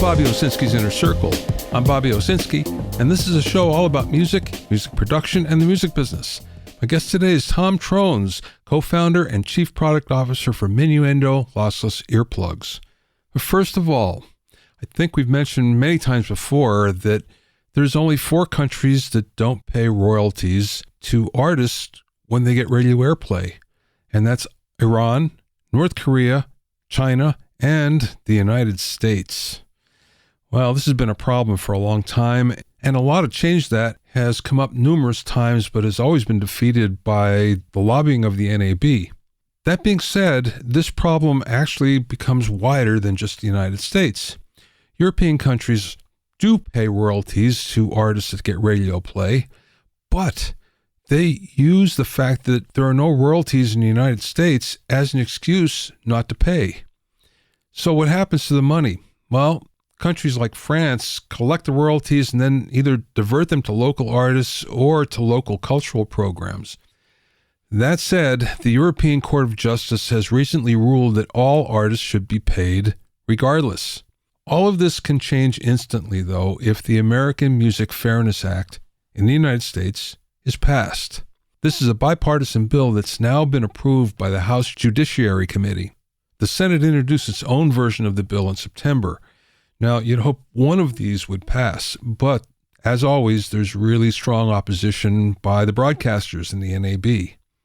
Bobby Owsinski's Inner Circle. I'm Bobby Owsinski, and this is a show all about music, music production, and the music business. My guest today is Tom Trones, co-founder and chief product officer for Minuendo lossless earplugs. But first of all, I think we've mentioned many times before that there's only 4 countries that don't pay royalties to artists when they get radio airplay, and that's Iran, North Korea, China, and the United States. Well, this has been a problem for a long time, and a lot of change that has come up numerous times, but has always been defeated by the lobbying of the NAB. That being said, this problem actually becomes wider than just the United States. European countries do pay royalties to artists that get radio play, but they use the fact that there are no royalties in the United States as an excuse not to pay. So what happens to the money? Well, countries like France collect the royalties and then either divert them to local artists or to local cultural programs. That said, the European Court of Justice has recently ruled that all artists should be paid regardless. All of this can change instantly, though, if the American Music Fairness Act in the United States is passed. This is a bipartisan bill that's now been approved by the House Judiciary Committee. The Senate introduced its own version of the bill in September. Now, you'd hope one of these would pass, but as always, there's really strong opposition by the broadcasters in the NAB.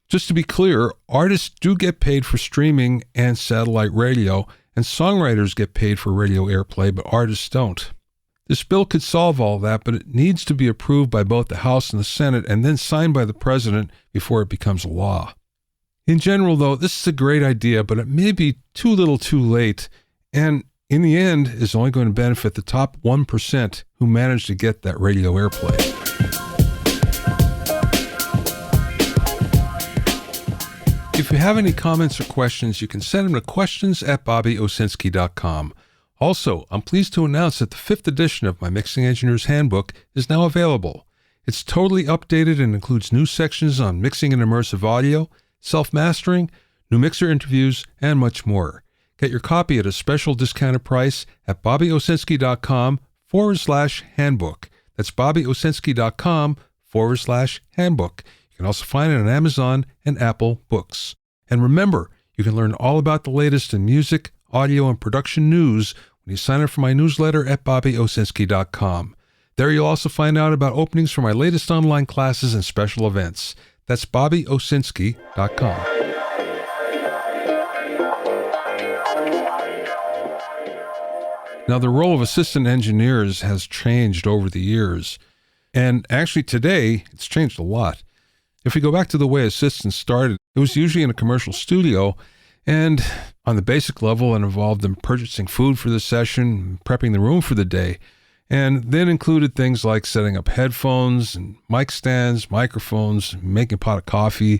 Just to be clear, artists do get paid for streaming and satellite radio, and songwriters get paid for radio airplay, but artists don't. This bill could solve all that, but it needs to be approved by both the House and the Senate and then signed by the President before it becomes law. In general, though, this is a great idea, but it may be too little too late, and in the end is only going to benefit the top 1% who manage to get that radio airplay. If you have any comments or questions, you can send them to questions@bobbyowsinski.com. Also, I'm pleased to announce that the 5th edition of my Mixing Engineer's Handbook is now available. It's totally updated and includes new sections on mixing and immersive audio, self-mastering, new mixer interviews, and much more. Get your copy at a special discounted price at bobbyowsinski.com/handbook. That's bobbyowsinski.com/handbook. You can also find it on Amazon and Apple Books. And remember, you can learn all about the latest in music, audio, and production news when you sign up for my newsletter at bobbyowsinski.com. There you'll also find out about openings for my latest online classes and special events. That's bobbyowsinski.com. Now, the role of assistant engineers has changed over the years. And actually today, it's changed a lot. If we go back to the way assistants started, it was usually in a commercial studio, and on the basic level, it involved them purchasing food for the session, prepping the room for the day, and then included things like setting up headphones and mic stands, microphones, making a pot of coffee,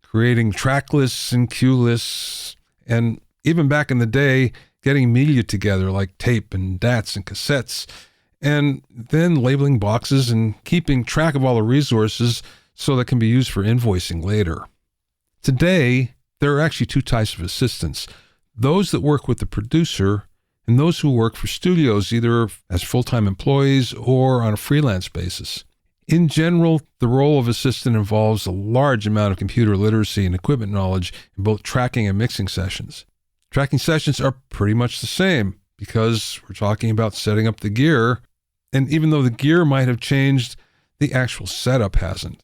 creating track lists and cue lists, and even back in the day, getting media together like tape and DATs and cassettes, and then labeling boxes and keeping track of all the resources so that can be used for invoicing later. Today, there are actually 2 types of assistants: those that work with the producer and those who work for studios either as full-time employees or on a freelance basis. In general, the role of assistant involves a large amount of computer literacy and equipment knowledge in both tracking and mixing sessions. Tracking sessions are pretty much the same because we're talking about setting up the gear, and even though the gear might have changed, the actual setup hasn't.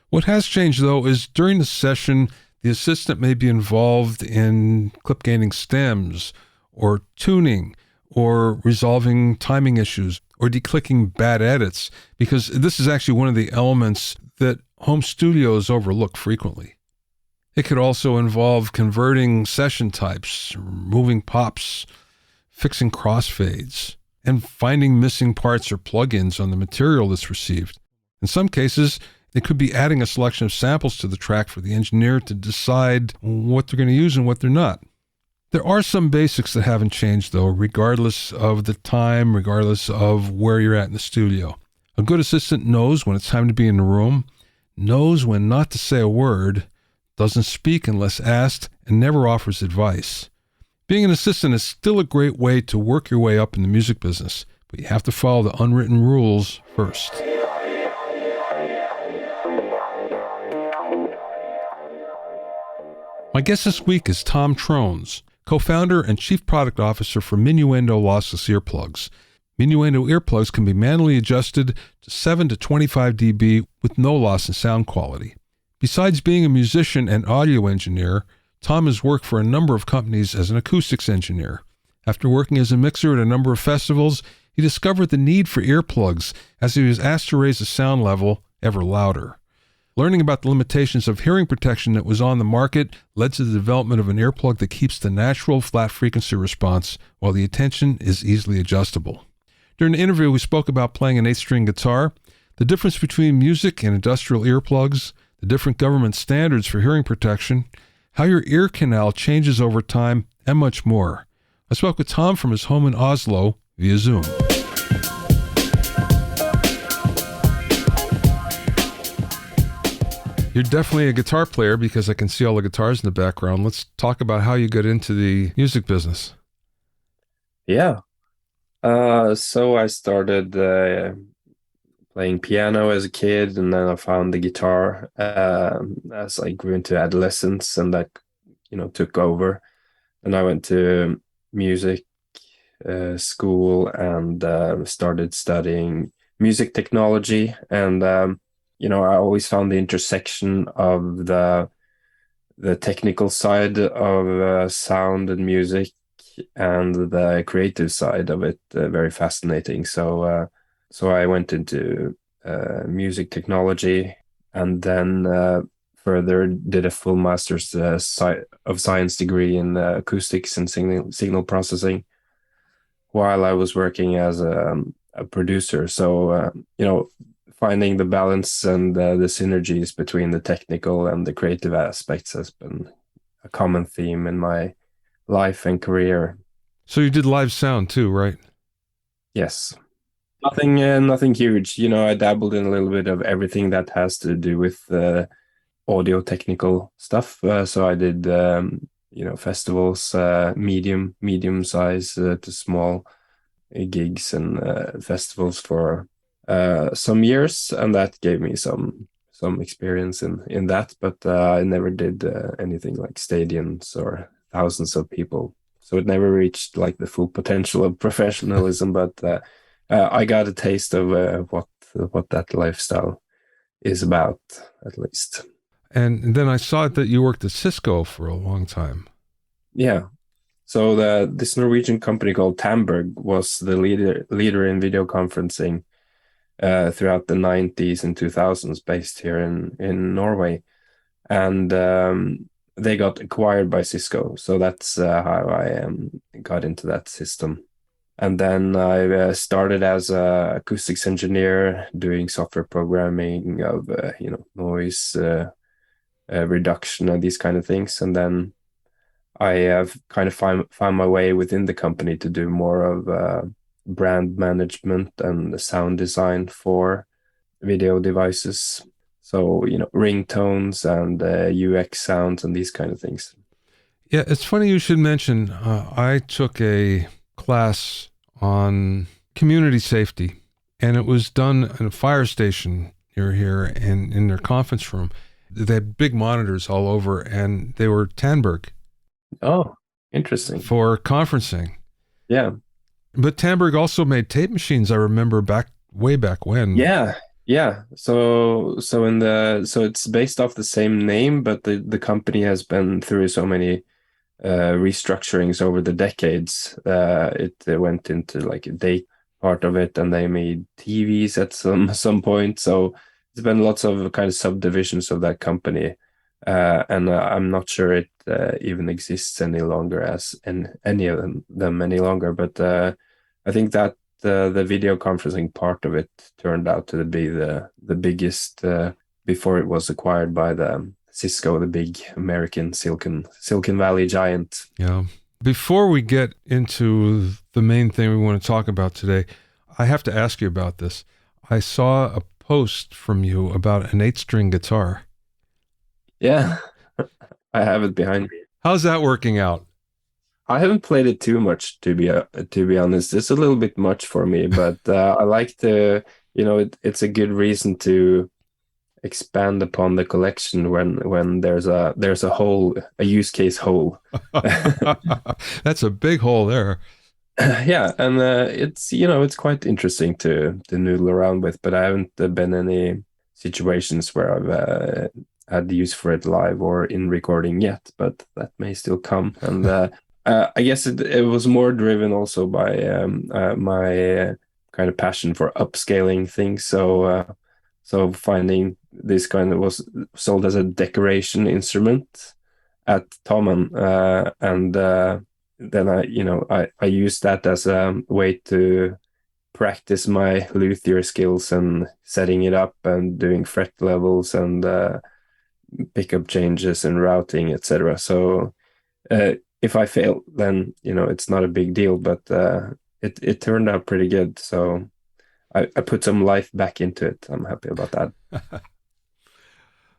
What has changed, though, is during the session, the assistant may be involved in clip gaining stems, or tuning, or resolving timing issues, or declicking bad edits, because this is actually one of the elements that home studios overlook frequently. It could also involve converting session types, removing pops, fixing crossfades, and finding missing parts or plugins on the material that's received. In some cases, it could be adding a selection of samples to the track for the engineer to decide what they're going to use and what they're not. There are some basics that haven't changed, though, regardless of the time, regardless of where you're at in the studio. A good assistant knows when it's time to be in the room, knows when not to say a word, doesn't speak unless asked, and never offers advice. Being an assistant is still a great way to work your way up in the music business, but you have to follow the unwritten rules first. My guest this week is Tom Trones, co-founder and chief product officer for Minuendo lossless earplugs. Minuendo earplugs can be manually adjusted to 7 to 25 dB with no loss in sound quality. Besides being a musician and audio engineer, Tom has worked for a number of companies as an acoustics engineer. After working as a mixer at a number of festivals, he discovered the need for earplugs as he was asked to raise the sound level ever louder. Learning about the limitations of hearing protection that was on the market led to the development of an earplug that keeps the natural flat frequency response while the attention is easily adjustable. During the interview, we spoke about playing an 8-string guitar, the difference between music and industrial earplugs, the different government standards for hearing protection, how your ear canal changes over time, and much more. I spoke with Tom from his home in Oslo via Zoom. You're definitely a guitar player because I can see all the guitars in the background. Let's talk about how you got into the music business. Yeah. So I started playing piano as a kid, and then I found the guitar as I grew into adolescence, and that took over. And I went to music school and started studying music technology. And I always found the intersection of the technical side of sound and music and the creative side of it very fascinating. So I went into music technology, and then further did a full master's of science degree in acoustics and signal processing while I was working as a producer. So finding the balance and the synergies between the technical and the creative aspects has been a common theme in my life and career. So you did live sound too, right? Yes. Nothing huge. I dabbled in a little bit of everything that has to do with audio technical stuff. So I did, festivals, medium size to small gigs and festivals for some years, and that gave me some experience in that. But I never did anything like stadiums or thousands of people. So it never reached like the full potential of professionalism, but I got a taste of what that lifestyle is about, at least. And then I saw that you worked at Cisco for a long time. Yeah. So this Norwegian company called Tamberg was the leader in video conferencing throughout the 90s and 2000s, based here in Norway. And they got acquired by Cisco. So that's how I got into that system. And then I started as a acoustics engineer doing software programming of noise reduction and these kind of things. And then I have kind of found my way within the company to do more of brand management and sound design for video devices. So, ringtones and UX sounds and these kind of things. Yeah, it's funny you should mention, I took a class on community safety, and it was done in a fire station near here and in their conference room. They had big monitors all over, and they were Tandberg. Oh, interesting. For conferencing. Yeah. But Tandberg also made tape machines, I remember way back when. Yeah. Yeah. So it's based off the same name, but the company has been through so many restructurings over the decades. It went into like a day part of it, and they made TVs at some point. So it's been lots of kind of subdivisions of that company. And I'm not sure it even exists any longer as any of them any longer. But I think that the video conferencing part of it turned out to be the biggest before it was acquired by the Cisco, the big American Silicon Valley giant. Yeah. Before we get into the main thing we want to talk about today, I have to ask you about this. I saw a post from you about an 8-string guitar. Yeah, I have it behind me. How's that working out? I haven't played it too much to be honest. It's a little bit much for me, but I like to, it's a good reason to expand upon the collection when there's a hole, a use case hole. That's a big hole there. Yeah, and it's quite interesting to noodle around with, but I haven't been any situations where I've had use for it live or in recording yet, but that may still come. And I guess it was more driven also by my kind of passion for upscaling things. So finding this kind of was sold as a decoration instrument at Tommen, and then I used that as a way to practice my luthier skills and setting it up and doing fret levels and pickup changes and routing, etc. So if I fail, then it's not a big deal, but it turned out pretty good. So I put some life back into it. I'm happy about that.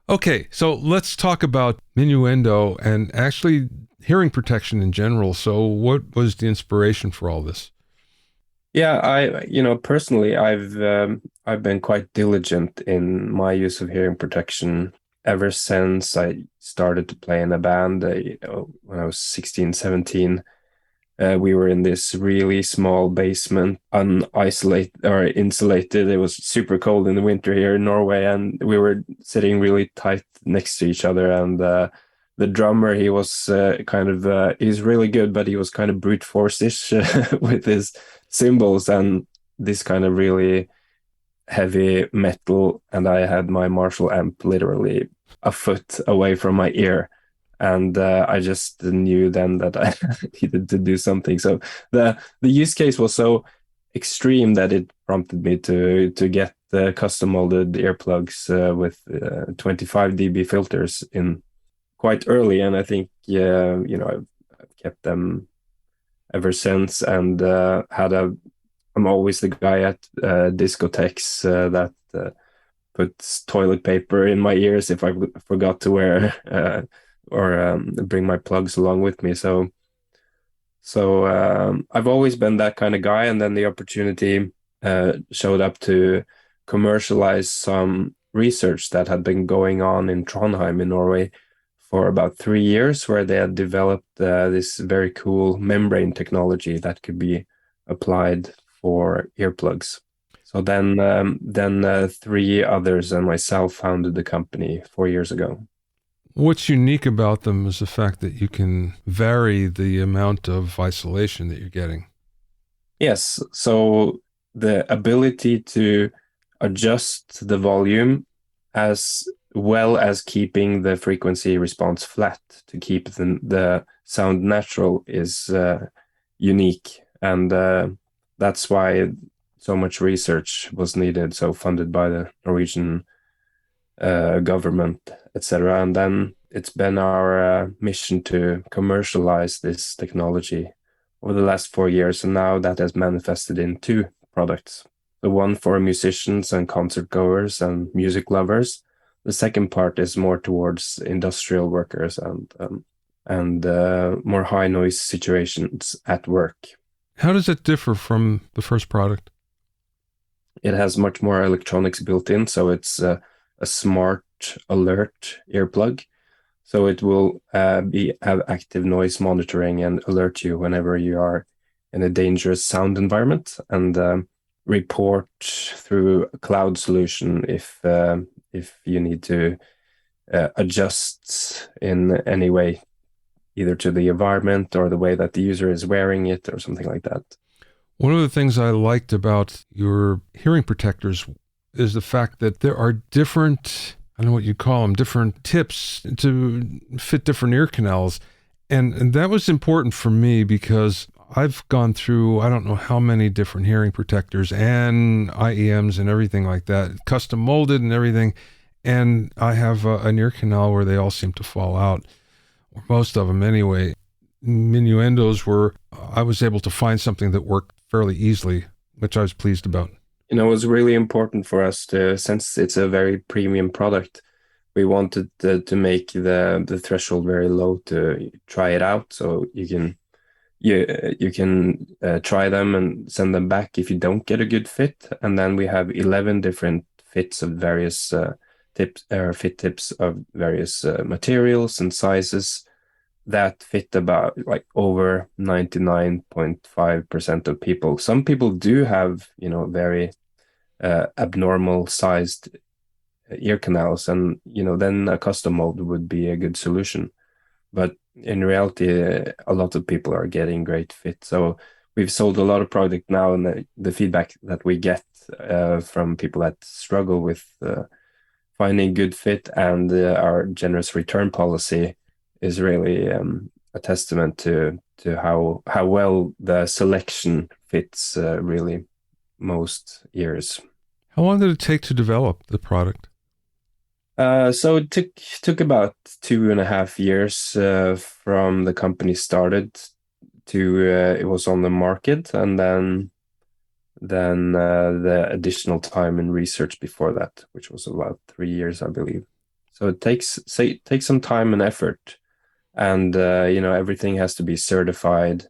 Okay, so let's talk about Minuendo and actually hearing protection in general. So what was the inspiration for all this? Yeah, personally, I've been quite diligent in my use of hearing protection ever since I started to play in a band, when I was 16, 17. We were in this really small basement, unisolated or insulated. It was super cold in the winter here in Norway, and we were sitting really tight next to each other. And the drummer, he was he's really good, but he was kind of brute force-ish with his cymbals and this kind of really heavy metal. And I had my Marshall amp literally a foot away from my ear. And I just knew then that I needed to do something. So the use case was so extreme that it prompted me to get custom molded earplugs with 25 dB filters in quite early. And I think I've kept them ever since. And I'm always the guy at discotheques that puts toilet paper in my ears if I forgot to wear or bring my plugs along with me. So I've always been that kind of guy, and then the opportunity showed up to commercialize some research that had been going on in Trondheim in Norway for about 3 years, where they had developed this very cool membrane technology that could be applied for earplugs. So then three others and myself founded the company 4 years ago. What's unique about them is the fact that you can vary the amount of isolation that you're getting. Yes, so the ability to adjust the volume as well as keeping the frequency response flat to keep the sound natural is unique. And that's why so much research was needed, so funded by the Norwegian government, etc. And then it's been our mission to commercialize this technology over the last 4 years, and now that has manifested in two products. The one for musicians and concert goers and music lovers. The second part is more towards industrial workers and more high noise situations at work. How does it differ from the first product? It has much more electronics built in, so it's a smart alert earplug. So it will have active noise monitoring and alert you whenever you are in a dangerous sound environment, and report through a cloud solution if you need to adjust in any way, either to the environment or the way that the user is wearing it or something like that. One of the things I liked about your hearing protectors is the fact that there are different, I don't know what you call them, different tips to fit different ear canals. And that was important for me because I've gone through, I don't know how many different hearing protectors and IEMs and everything like that, custom molded and everything. And I have an ear canal where they all seem to fall out, or most of them anyway. Minuendos were, I was able to find something that worked fairly easily, which I was pleased about. It was really important for us to, since it's a very premium product, we wanted to make the threshold very low to try it out. So you can you can try them and send them back if you don't get a good fit. And then we have 11 different fits of various tips or fit tips of various materials and sizes that fit about like over 99.5% of people. Some people do have, very abnormal sized ear canals, and then a custom mold would be a good solution. But in reality, a lot of people are getting great fit. So we've sold a lot of product now, and the feedback that we get from people that struggle with finding good fit and our generous return policy is really a testament to how well the selection fits really most ears. How long did it take to develop the product? So it took about 2.5 years from the company started to it was on the market, and then the additional time in research before that, which was about 3 years, I believe. So it takes some time and effort, and everything has to be certified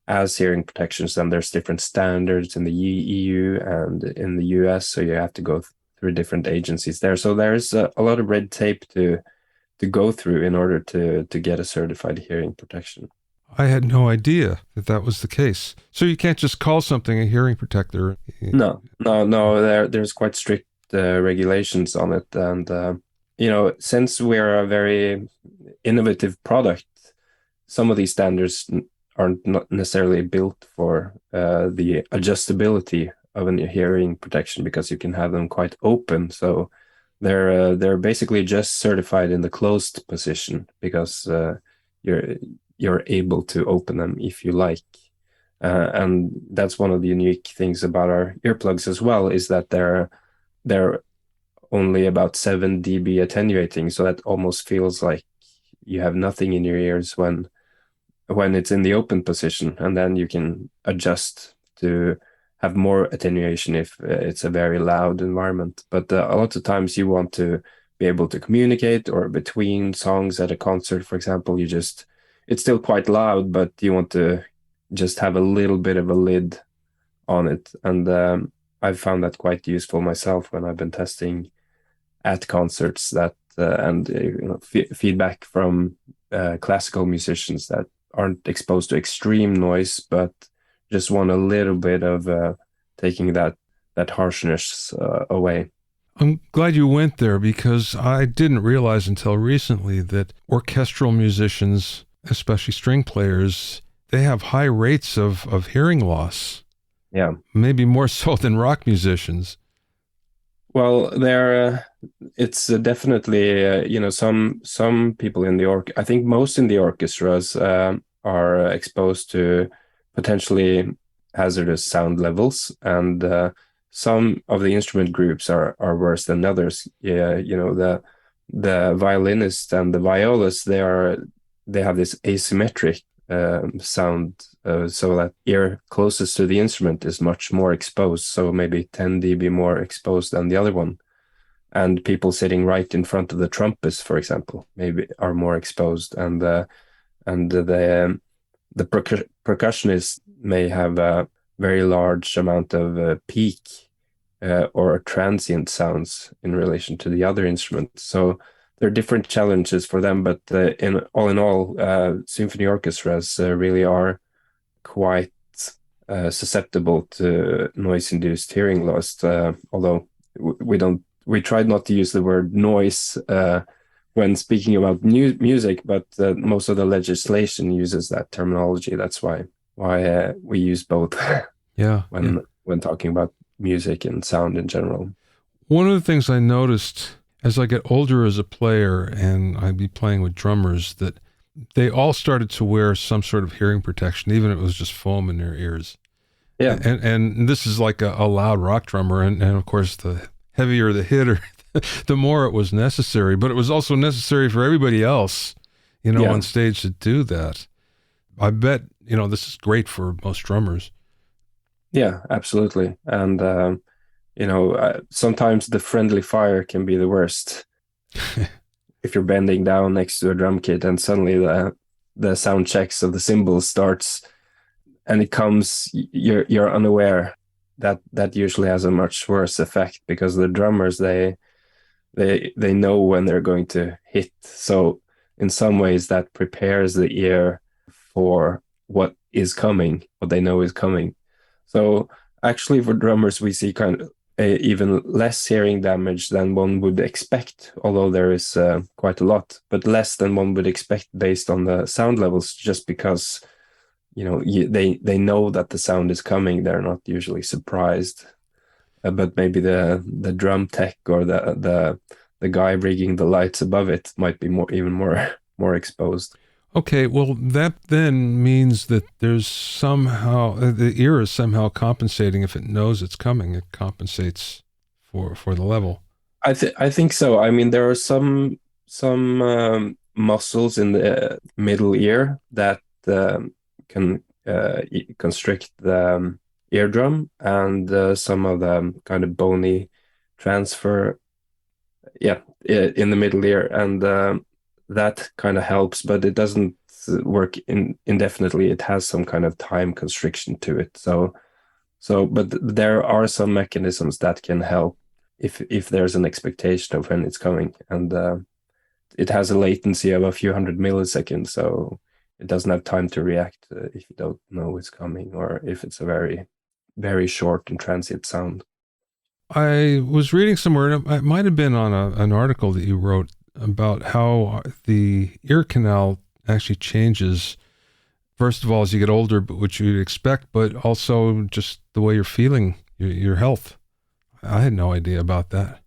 as hearing protections. And there's different standards in the EU and in the US, so you have to go through different agencies there. So there's a lot of red tape to go through in order to get a certified hearing protection. I had no idea that that was the case. So you can't just call something a hearing protector. No. There's quite strict regulations on it, and since we're a very innovative product, some of these standards are not necessarily built for the adjustability of a hearing protection, because you can have them quite open. So they're basically just certified in the closed position, because you're able to open them if you like. And that's one of the unique things about our earplugs as well, is that they're only about 7 dB attenuating, so that almost feels like you have nothing in your ears when it's in the open position, and then you can adjust to have more attenuation if it's a very loud environment. But a lot of times you want to be able to communicate, or between songs at a concert, for example, it's still quite loud, but you want to just have a little bit of a lid on it. And I've found that quite useful myself when I've been testing at concerts, that and feedback from classical musicians that aren't exposed to extreme noise, but just want a little bit of taking that harshness away. I'm glad you went there, because I didn't realize until recently that orchestral musicians, especially string players, they have high rates of hearing loss. Yeah. Maybe more so than rock musicians. Well, it's definitely, some people in I think most in the orchestras are exposed to potentially hazardous sound levels, and some of the instrument groups are worse than others. Yeah, the violinist and the violist, they have this asymmetric sound, so that ear closest to the instrument is much more exposed, so maybe 10 dB more exposed than the other one. And people sitting right in front of the trumpets, for example, maybe are more exposed, and the percussionist may have a very large amount of peak or transient sounds in relation to the other instruments. So there are different challenges for them, but in all, symphony orchestras really are quite susceptible to noise-induced hearing loss. Although we tried not to use the word noise when speaking about music, but most of the legislation uses that terminology. That's why we use both. When talking about music and sound in general. One of the things I noticed as I get older as a player, and I'd be playing with drummers, that they all started to wear some sort of hearing protection, even if it was just foam in their ears. Yeah. And this is like a loud rock drummer. And of course, the heavier the hitter, the more it was necessary. But it was also necessary for everybody else, on stage to do that. I bet, this is great for most drummers. Yeah, absolutely. And, sometimes the friendly fire can be the worst. If you're bending down next to a drum kit and suddenly the sound checks of the cymbals starts, and it comes, you're unaware. That usually has a much worse effect because the drummers they know when they're going to hit. So in some ways that prepares the ear for what is coming, what they know is coming. So actually for drummers we see kind of even less hearing damage than one would expect, although there is quite a lot, but less than one would expect based on the sound levels, just because they know that the sound is coming. They're not usually surprised. But maybe the drum tech or the guy rigging the lights above it might be even more exposed. Okay, well, that then means that there's somehow the ear is somehow compensating if it knows it's coming. It compensates for the level. I think so. I mean, there are some muscles in the middle ear that can constrict the eardrum, and some of the kind of bony transfer, yeah, in the middle ear, and that kind of helps, but it doesn't work indefinitely. It has some kind of time constriction to it. But there are some mechanisms that can help if there's an expectation of when it's coming, and it has a latency of a few hundred milliseconds, so it doesn't have time to react if you don't know it's coming, or if it's a very, very short and transient sound. I was reading somewhere, and it might have been on an article that you wrote about how the ear canal actually changes. First of all, as you get older, but which you'd expect, but also just the way you're feeling, your health. I had no idea about that.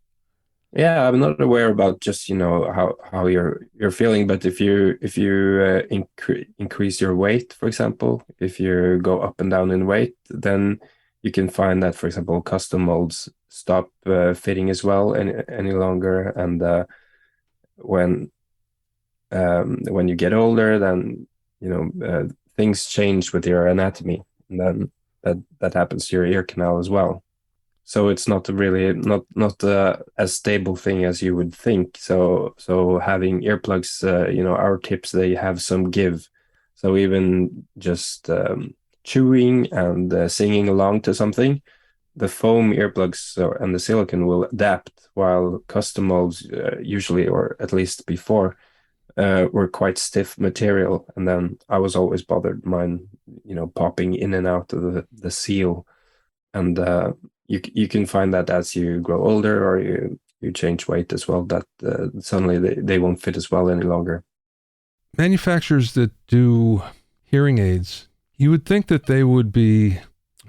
Yeah, I'm not aware about just how you're feeling, but if you increase your weight, for example, if you go up and down in weight, then you can find that, for example, custom molds stop fitting as well any longer, and when when you get older, then things change with your anatomy, and then that happens to your ear canal as well. So it's not really not as stable thing as you would think. So having earplugs, our tips, they have some give. So even just chewing and singing along to something, the foam earplugs and the silicone will adapt, while custom molds usually, or at least before, were quite stiff material. And then I was always bothered mine, popping in and out of the seal. And you can find that as you grow older, or you change weight as well, that suddenly they won't fit as well any longer. Manufacturers that do hearing aids, you would think that they would be,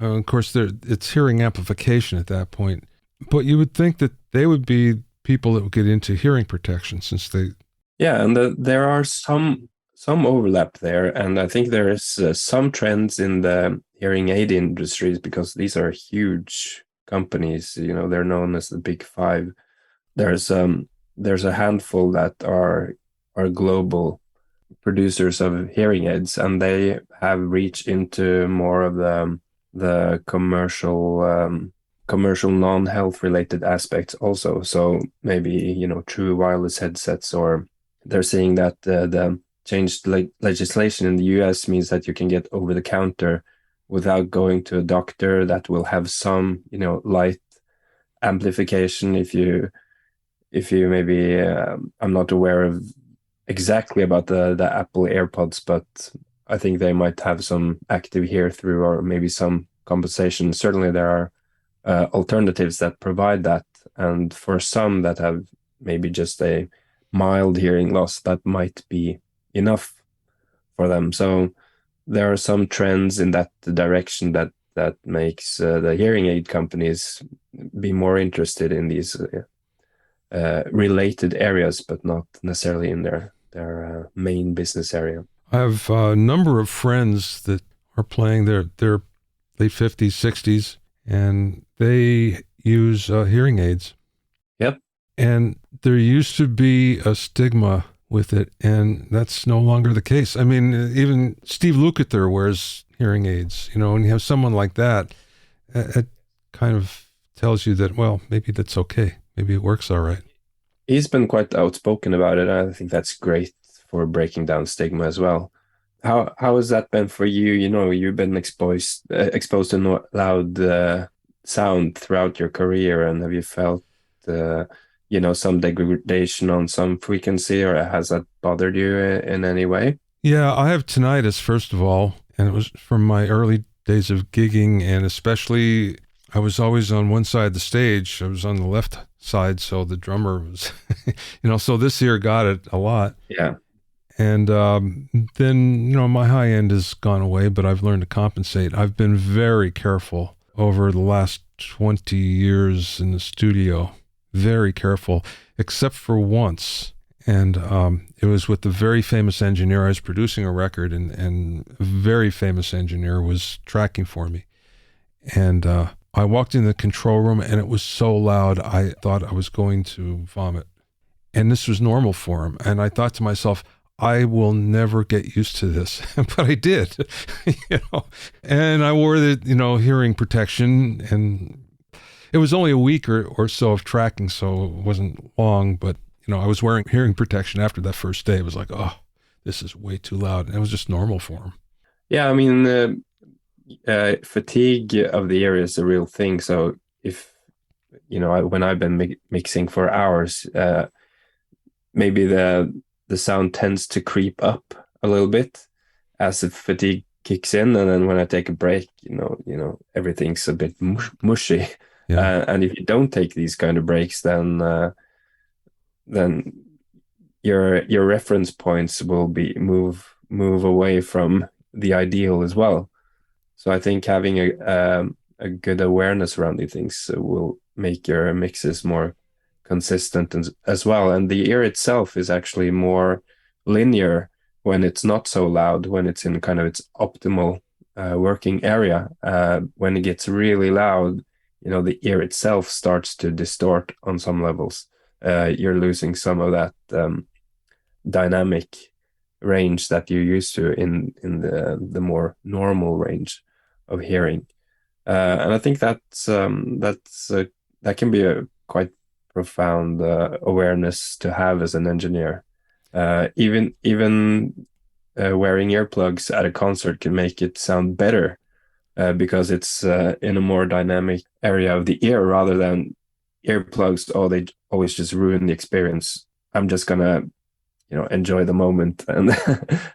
of course, it's hearing amplification at that point, but you would think that they would be people that would get into hearing protection, since they. Yeah, and there are some overlap there, and I think there is some trends in the hearing aid industries, because these are huge companies. They're known as the Big Five. There's a handful that are global producers of hearing aids, and they have reached into more of the commercial non-health related aspects also. So maybe true wireless headsets, or they're saying that the changed legislation in the US means that you can get over the counter without going to a doctor, that will have some light amplification. If you maybe I'm not aware of exactly about the Apple AirPods, but I think they might have some active hear through, or maybe some compensation. Certainly there are alternatives that provide that, and for some that have maybe just a mild hearing loss, that might be enough for them. So there are some trends in that direction that makes the hearing aid companies be more interested in these related areas, but not necessarily in their main business area. I have a number of friends that are playing their late 50s, 60s, and they use hearing aids. Yep. And there used to be a stigma with it, and that's no longer the case. I mean, even Steve Lukather wears hearing aids, and you have someone like that, it kind of tells you that, well, maybe that's okay. Maybe it works all right. He's been quite outspoken about it. I think that's great for breaking down stigma as well. how has that been for you? You know, you've been exposed to no loud sound throughout your career, and have you felt uh, some degradation on some frequency, or has that bothered you in any way? Yeah, I have tinnitus, first of all, and it was from my early days of gigging, and especially I was always on one side of the stage. I was on the left side, so the drummer was, so this ear got it a lot. Yeah, And then, my high end has gone away, but I've learned to compensate. I've been very careful over the last 20 years in the studio, very careful, except for once. And it was with the very famous engineer. I was producing a record, and a very famous engineer was tracking for me. And I walked in the control room, and it was so loud, I thought I was going to vomit. And this was normal for him. And I thought to myself, I will never get used to this, but I did, and I wore the, hearing protection, and it was only a week or so of tracking, so it wasn't long, but, I was wearing hearing protection after that first day. It was like, oh, this is way too loud. And it was just normal for him. yeah. I mean, fatigue of the ear is a real thing. So if when I've been mixing for hours, maybe the sound tends to creep up a little bit as the fatigue kicks in, and then when I take a break, everything's a bit mushy. Yeah. And if you don't take these kind of breaks, then your reference points will be move away from the ideal as well. So I think having a good awareness around these things will make your mixes more consistent as well. And the ear itself is actually more linear when it's not so loud, when it's in kind of its optimal working area. When it gets really loud, the ear itself starts to distort on some levels. You're losing some of that dynamic range that you're used to in the more normal range of hearing. And I think that can be a quite profound awareness to have as an engineer. Even wearing earplugs at a concert can make it sound better because it's in a more dynamic area of the ear rather than earplugs. Oh, they always just ruin the experience. I'm just gonna enjoy the moment and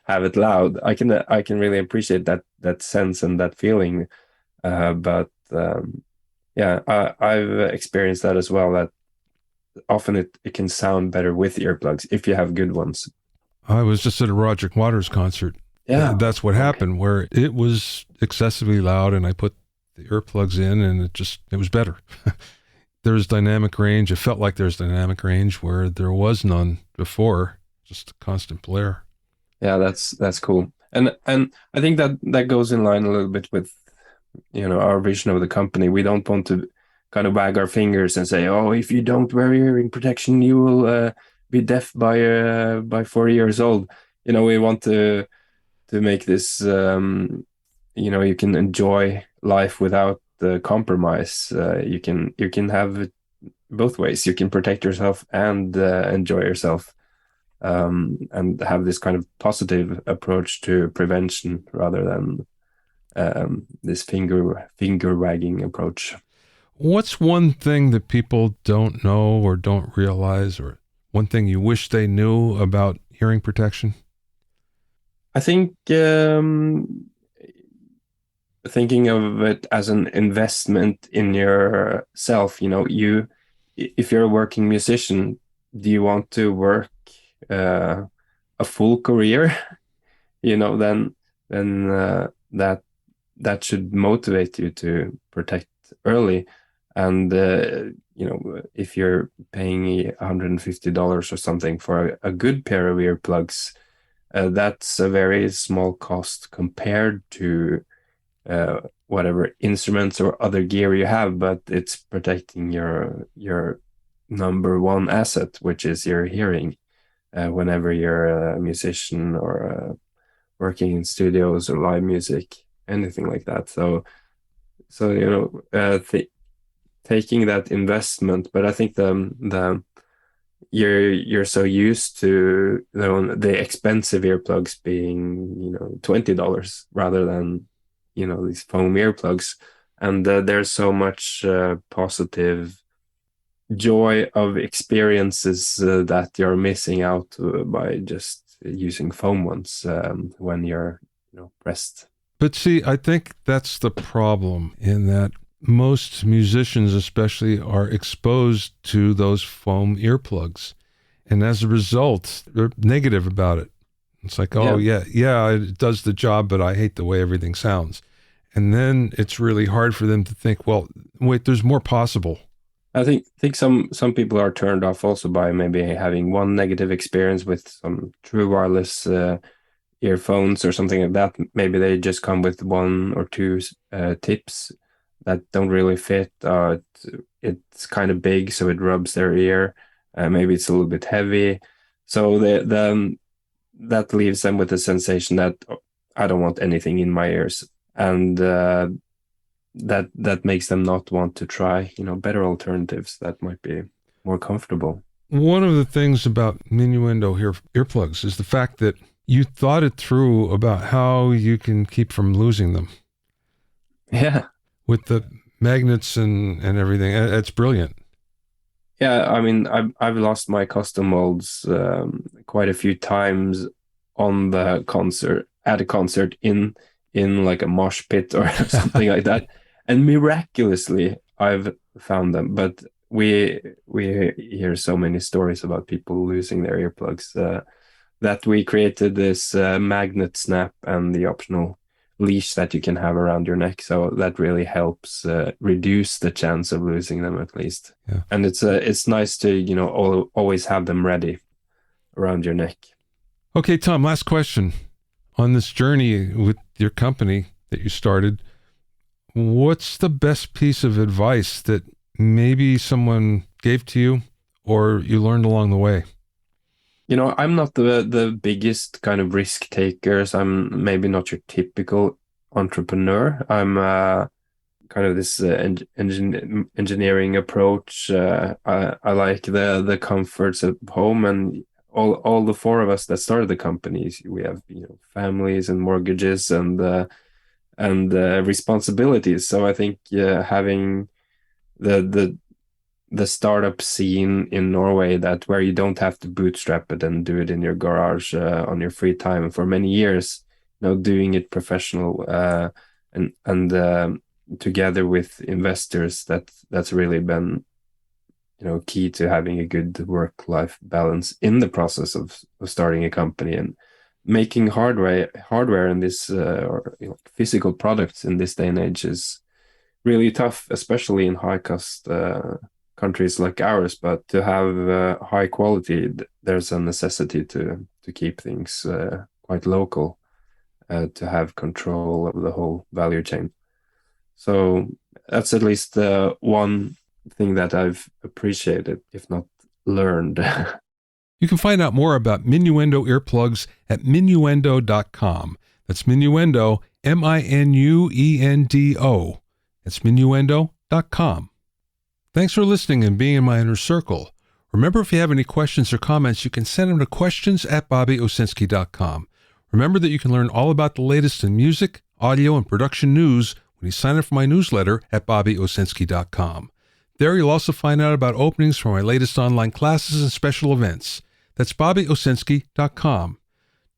have it loud. I can really appreciate that sense and that feeling. But yeah, I've experienced that as well. That often it can sound better with earplugs if you have good ones. I was just at a Roger Waters concert. Yeah. That's what happened, where it was excessively loud, and I put the earplugs in, and it was better. There was dynamic range. It felt like there's dynamic range where there was none before, just a constant blare. Yeah, that's cool. And I think that goes in line a little bit with our vision of the company. We don't want to kind of wag our fingers and say, oh, if you don't wear hearing protection, you will be deaf by 40 years old. We want to make this you can enjoy life without the compromise. You can have it both ways. You can protect yourself and enjoy yourself, and have this kind of positive approach to prevention rather than this finger wagging approach. What's one thing that people don't know or don't realize, or one thing you wish they knew about hearing protection? I think thinking of it as an investment in yourself. If you're a working musician, do you want to work a full career? Then that should motivate you to protect early. And if you're paying $150 or something for a good pair of earplugs, that's a very small cost compared to whatever instruments or other gear you have, but it's protecting your number one asset, which is your hearing, whenever you're a musician or working in studios or live music, anything like that. So taking that investment, but I think you're so used to the expensive earplugs being, $20 rather than, these foam earplugs. And there's so much positive joy of experiences that you're missing out by just using foam ones when you're, pressed. But see, I think that's the problem in that most musicians, especially, are exposed to those foam earplugs. And as a result, they're negative about it. It's like, oh, yeah, it does the job, but I hate the way everything sounds. And then it's really hard for them to think, well, wait, there's more possible. I think some people are turned off also by maybe having one negative experience with some true wireless earphones or something like that. Maybe they just come with one or two tips that don't really fit. It's kind of big, so it rubs their ear. Maybe it's a little bit heavy. So that leaves them with the sensation that I don't want anything in my ears. And that makes them not want to try, better alternatives that might be more comfortable. One of the things about Minuendo earplugs is the fact that you thought it through about how you can keep from losing them. Yeah. With the magnets and everything. It's brilliant. Yeah, I mean, I've lost my custom molds quite a few times at a concert in like a mosh pit or something like that. And miraculously, I've found them. But we hear so many stories about people losing their earplugs that we created this magnet snap and the optional leash that you can have around your neck. So that really helps reduce the chance of losing them, at least. Yeah. And it's nice to, always have them ready around your neck. Okay, Tom, last question. On this journey with your company that you started, what's the best piece of advice that maybe someone gave to you or you learned along the way? I'm not the biggest kind of risk takers. I'm maybe not your typical entrepreneur. I'm kind of this engineering approach. I like the comforts at home, and all the four of us that started the companies, we have families and mortgages and responsibilities. So I think having the startup scene in Norway, that where you don't have to bootstrap it and do it in your garage on your free time for many years, doing it professional and together with investors, that's really been key to having a good work-life balance in the process of starting a company. And making hardware in this or physical products in this day and age is really tough, especially in high cost countries like ours. But to have high quality, there's a necessity to keep things quite local, to have control of the whole value chain. So that's at least one thing that I've appreciated, if not learned. You can find out more about Minuendo earplugs at minuendo.com. That's Minuendo, Minuendo. That's Minuendo.com. Thanks for listening and being in my inner circle. Remember, if you have any questions or comments, you can send them to questions@bobbyowsinski.com. Remember that you can learn all about the latest in music, audio, and production news when you sign up for my newsletter at bobbyowsinski.com. There you'll also find out about openings for my latest online classes and special events. That's bobbyowsinski.com.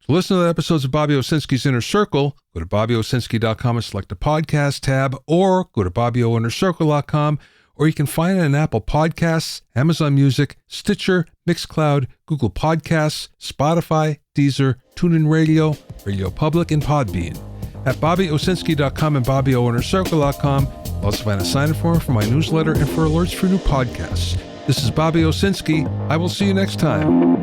To listen to the episodes of Bobby Owsinski's Inner Circle, go to bobbyowsinski.com and select the podcast tab, or go to bobbyowinnercircle.com, or you can find it on Apple Podcasts, Amazon Music, Stitcher, Mixcloud, Google Podcasts, Spotify, Deezer, TuneIn Radio, Radio Public, and Podbean. At bobbyowsinski.com and bobbyowinnercircle.com, you'll also find a sign-up form for my newsletter and for alerts for new podcasts. This is Bobby Owsinski. I will see you next time.